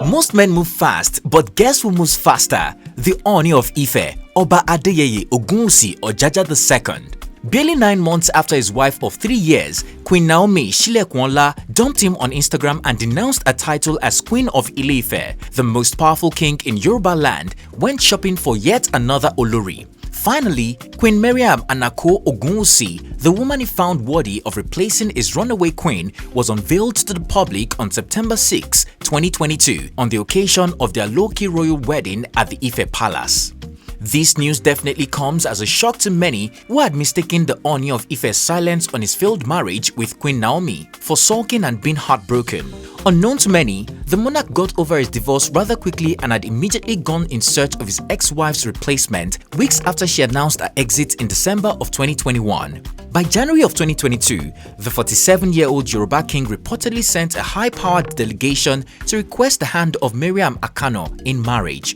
Most men move fast, but guess who moves faster? The Ooni of Ife, Oba Ogunwusi or Jaja II. Barely 9 months after his wife of 3 years, Queen Naomi dumped him on Instagram and denounced a title as Queen of Ife, the most powerful king in Yoruba land, went shopping for yet another Olori. Finally, Queen Mariam Anako Ogunwusi, the woman he found worthy of replacing his runaway queen, was unveiled to the public on September 6, 2022, on the occasion of their low-key royal wedding at the Ife Palace. This news definitely comes as a shock to many who had mistaken the Ooni of Ife's silence on his failed marriage with Queen Naomi for sulking and being heartbroken. Unknown to many, the monarch got over his divorce rather quickly and had immediately gone in search of his ex-wife's replacement weeks after she announced her exit in December of 2021. By January of 2022, the 47-year-old Yoruba king reportedly sent a high-powered delegation to request the hand of Mariam Anako in marriage.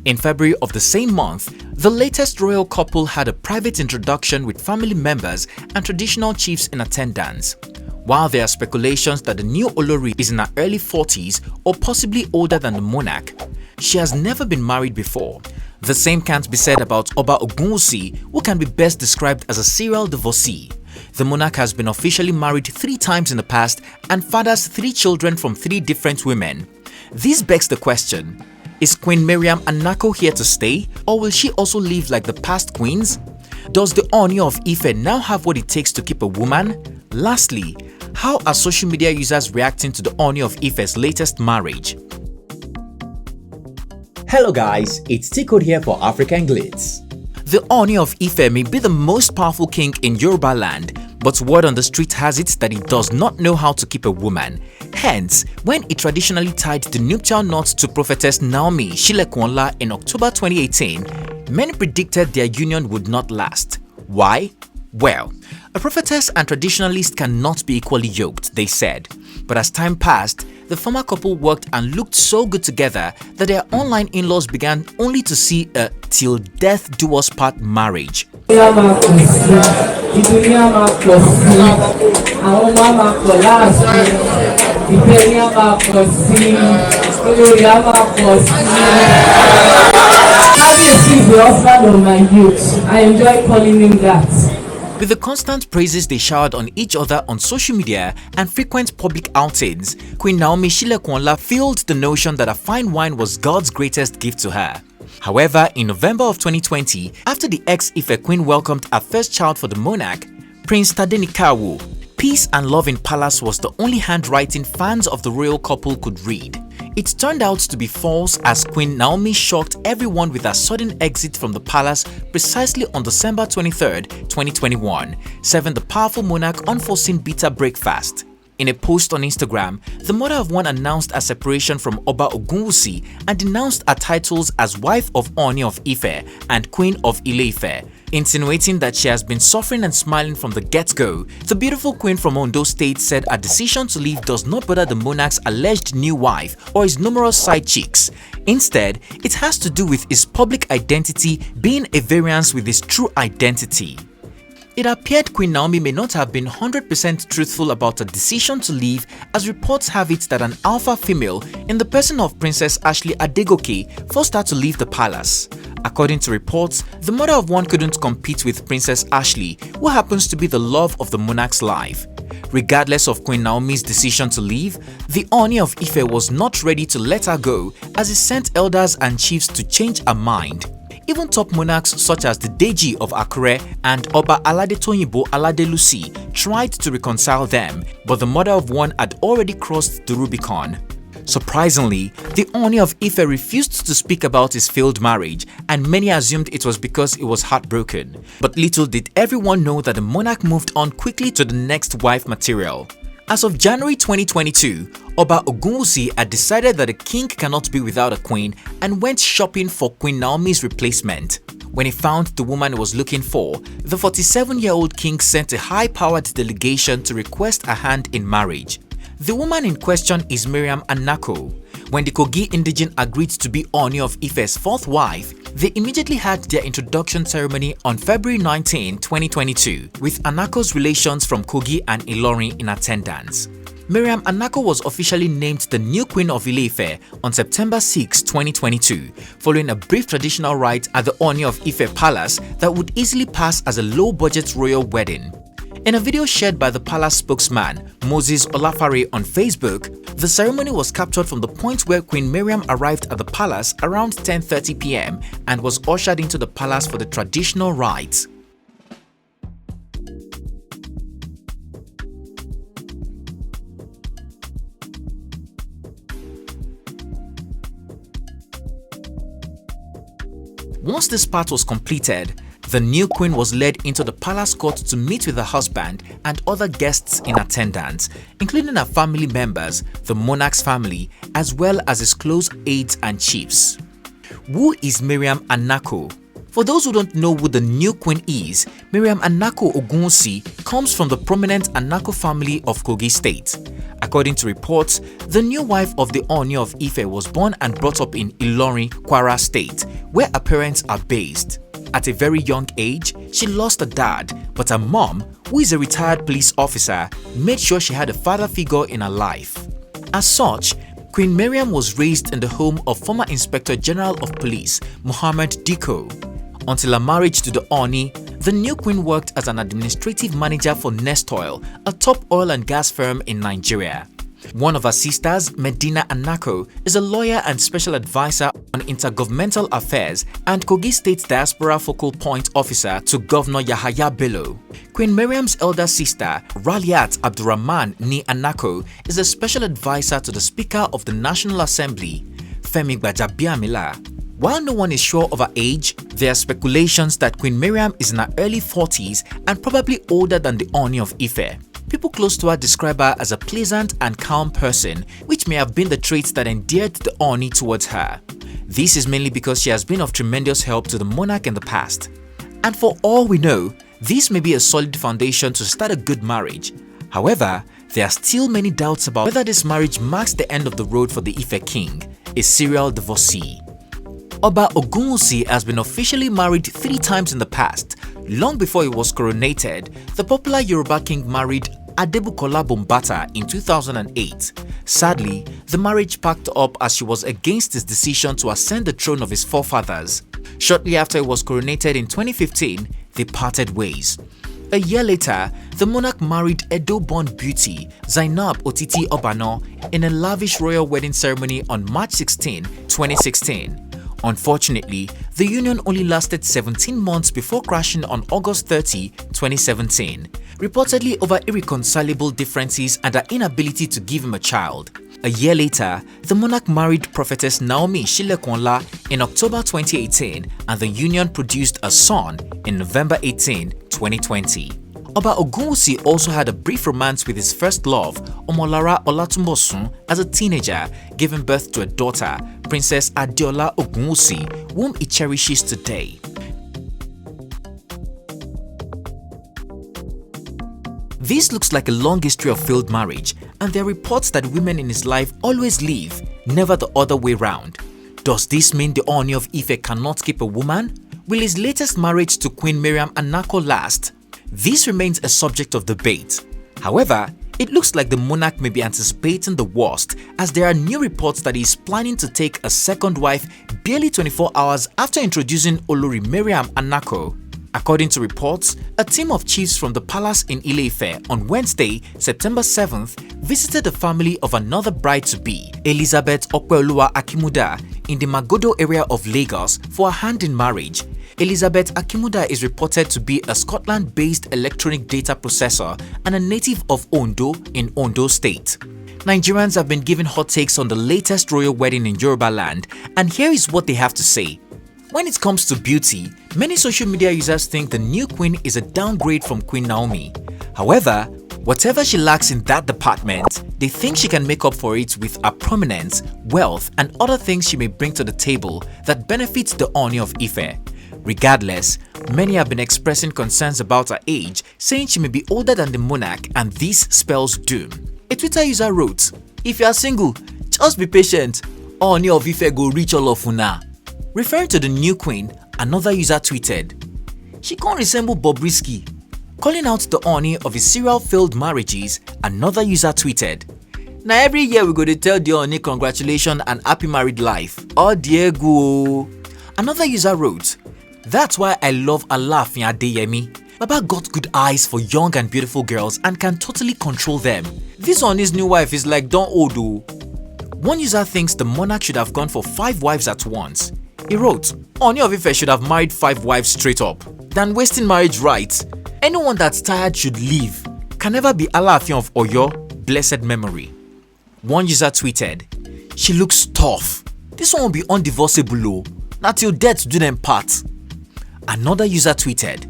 In February of the same month, the latest royal couple had a private introduction with family members and traditional chiefs in attendance. While there are speculations that the new Olori is in her early 40s or possibly older than the monarch, she has never been married before. The same can't be said about Oba Ogunwusi, who can be best described as a serial divorcee. The monarch has been officially married 3 times in the past and fathers 3 children from 3 different women. This begs the question, is Queen Mariam Anako here to stay, or will she also live like the past queens? Does the Ooni of Ife now have what it takes to keep a woman? Lastly, how are social media users reacting to the Ooni of Ife's latest marriage? Hello guys, it's T-Code here for African Glitz. The Ooni of Ife may be the most powerful king in Yoruba land, but word on the street has it that he does not know how to keep a woman. Hence, when he traditionally tied the nuptial knot to prophetess Naomi in October 2018, many predicted their union would not last. Why? Well, a prophetess and traditionalist cannot be equally yoked, they said. But as time passed, the former couple worked and looked so good together that their online in-laws began only to see a till death do us part marriage. I enjoy calling him that. With the constant praises they showered on each other on social media and frequent public outings, Queen Naomi fueled the notion that a fine wine was God's greatest gift to her. However, in November of 2020, after the ex-Ife queen welcomed her first child for the monarch, Prince Tadenikawo, peace and love in palace was the only handwriting fans of the royal couple could read. It turned out to be false as Queen Naomi shocked everyone with her sudden exit from the palace precisely on December 23, 2021, serving the powerful monarch unforeseen bitter breakfast. In a post on Instagram, the mother of one announced her separation from Oba Ogunwusi and denounced her titles as wife of Ooni of Ife and Queen of Ile-Ife, insinuating that she has been suffering and smiling from the get-go. The beautiful queen from Ondo State said her decision to leave does not bother the monarch's alleged new wife or his numerous side chicks. Instead, it has to do with his public identity being a variance with his true identity. It appeared Queen Naomi may not have been 100% truthful about her decision to leave, as reports have it that an alpha female in the person of Princess Ashley Adegoke forced her to leave the palace. According to reports, the mother of one couldn't compete with Princess Ashley, who happens to be the love of the monarch's life. Regardless of Queen Naomi's decision to leave, the Ooni of Ife was not ready to let her go, as he sent elders and chiefs to change her mind. Even top monarchs such as the Deji of Akure and Oba Aladetoyinbo Aladelusi tried to reconcile them, but the mother of one had already crossed the Rubicon. Surprisingly, the Ooni of Ife refused to speak about his failed marriage, and many assumed it was because he was heartbroken. But little did everyone know that the monarch moved on quickly to the next wife material. As of January 2022, Oba Ogunwusi had decided that a king cannot be without a queen and went shopping for Queen Naomi's replacement. When he found the woman he was looking for, the 47-year-old king sent a high-powered delegation to request a hand in marriage. The woman in question is Mariam Anako. When the Kogi indigene agreed to be Ooni of Ife's 4th wife, They immediately had their introduction ceremony on February 19, 2022, with Anako's relations from Kogi and Olori in attendance. Mariam Anako was officially named the new Queen of Ife on September 6, 2022, following a brief traditional rite at the Ooni of Ife Palace that would easily pass as a low-budget royal wedding. In a video shared by the palace spokesman, Moses Olafare, on Facebook, the ceremony was captured from the point where Queen Mariam arrived at the palace around 10:30 p.m. and was ushered into the palace for the traditional rites. Once this part was completed, the new queen was led into the palace court to meet with her husband and other guests in attendance, including her family members, the monarch's family, as well as his close aides and chiefs. Who is Mariam Anako? For those who don't know who the new queen is, Mariam Anako Ogunwusi comes from the prominent Anako family of Kogi State. According to reports, the new wife of the Ooni of Ife was born and brought up in Olori, Kwara State, where her parents are based. At a very young age, she lost a dad, but her mom, who is a retired police officer, made sure she had a father figure in her life. As such, Queen Mariam was raised in the home of former Inspector General of Police, Muhammad Diko. Until her marriage to the Ooni, the new queen worked as an administrative manager for Nest Oil, a top oil and gas firm in Nigeria. One of her sisters, Medina Anako, is a lawyer and special advisor on intergovernmental affairs and Kogi State Diaspora Focal Point Officer to Governor Yahaya Bello. Queen Mariam's elder sister, Raliat Abdurrahman Ni Anako, is a special advisor to the Speaker of the National Assembly, Femi Gbajabiamila. While no one is sure of her age, there are speculations that Queen Mariam is in her early 40s and probably older than the Ooni of Ife. People close to her describe her as a pleasant and calm person, which may have been the traits that endeared the Ooni towards her. This is mainly because she has been of tremendous help to the monarch in the past. And for all we know, this may be a solid foundation to start a good marriage. However, there are still many doubts about whether this marriage marks the end of the road for the Ife king, a serial divorcee. Oba Ogunwusi has been officially married 3 times in the past. Long before he was coronated, the popular Yoruba king married Adebukola Bombata in 2008. Sadly, the marriage packed up as she was against his decision to ascend the throne of his forefathers. Shortly after he was coronated in 2015, they parted ways. A year later, the monarch married Edo-born beauty Zainab Otiti Obano in a lavish royal wedding ceremony on March 16, 2016. Unfortunately, the union only lasted 17 months before crashing on August 30, 2017, reportedly over irreconcilable differences and her inability to give him a child. A year later, the monarch married prophetess Naomi in October 2018 and the union produced a son in November 18, 2020. Oba Ogunwusi also had a brief romance with his first love, Omolara Olatunbosun, as a teenager, giving birth to a daughter, Princess Adeola Ogunwusi, whom he cherishes today. This looks like a long history of failed marriage, and there are reports that women in his life always leave, never the other way round. Does this mean the Ooni of Ife cannot keep a woman? Will his latest marriage to Queen Mariam Anako last? This remains a subject of debate. However, it looks like the monarch may be anticipating the worst, as there are new reports that he is planning to take a second wife barely 24 hours after introducing Olori Mariam Anako. According to reports, a team of chiefs from the palace in Ile-Ife on Wednesday, September 7th, visited the family of another bride-to-be, Elizabeth Opeoluwa Akimuda, in the Magodo area of Lagos for a hand in marriage. Elizabeth Akimuda is reported to be a Scotland-based electronic data processor and a native of Ondo in Ondo State. Nigerians have been giving hot takes on the latest royal wedding in Yoruba land, and here is what they have to say. When it comes to beauty, many social media users think the new queen is a downgrade from Queen Naomi. However, whatever she lacks in that department, they think she can make up for it with her prominence, wealth, and other things she may bring to the table that benefits the Ooni of Ife. Regardless, many have been expressing concerns about her age, saying she may be older than the monarch and this spells doom. A Twitter user wrote, "If you are single, just be patient. Ooni of Ife go reach all of una." Referring to the new queen, another user tweeted, "She can't resemble Bobrisky." Calling out the Ooni of his serial failed marriages, another user tweeted, "Na every year we go to tell the Ooni congratulations and happy married life. Oh Diego." Another user wrote, "That's why I love Alaafin Adeyemi. Baba got good eyes for young and beautiful girls and can totally control them. This Ooni's new wife is like Don Odo." One user thinks the monarch should have gone for 5 wives at once. He wrote, "Ooni of Ife should have married 5 wives straight up than wasting marriage rights. Anyone that's tired should leave. Can never be Alaafin of Oyo, blessed memory." One user tweeted, "She looks tough. This one will be undivorceable, not till death do them part." Another user tweeted,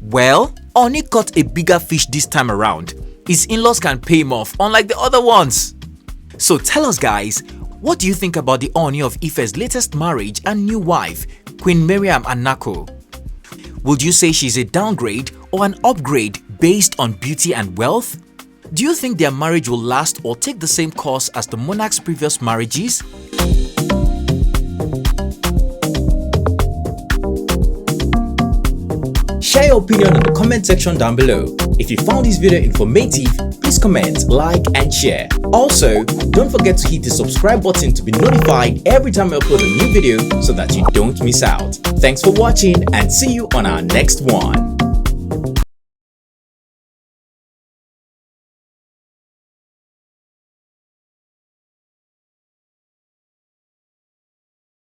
"Well, Ooni caught a bigger fish this time around. His in-laws can pay him off, unlike the other ones." So tell us guys, what do you think about the Ooni of Ife's latest marriage and new wife, Queen Mariam Anako? Would you say she's a downgrade or an upgrade based on beauty and wealth? Do you think their marriage will last or take the same course as the monarch's previous marriages? Share your opinion in the comment section down below. If you found this video informative, please comment, like and share. Also, don't forget to hit the subscribe button to be notified every time I upload a new video so that you don't miss out. Thanks for watching and see you on our next one.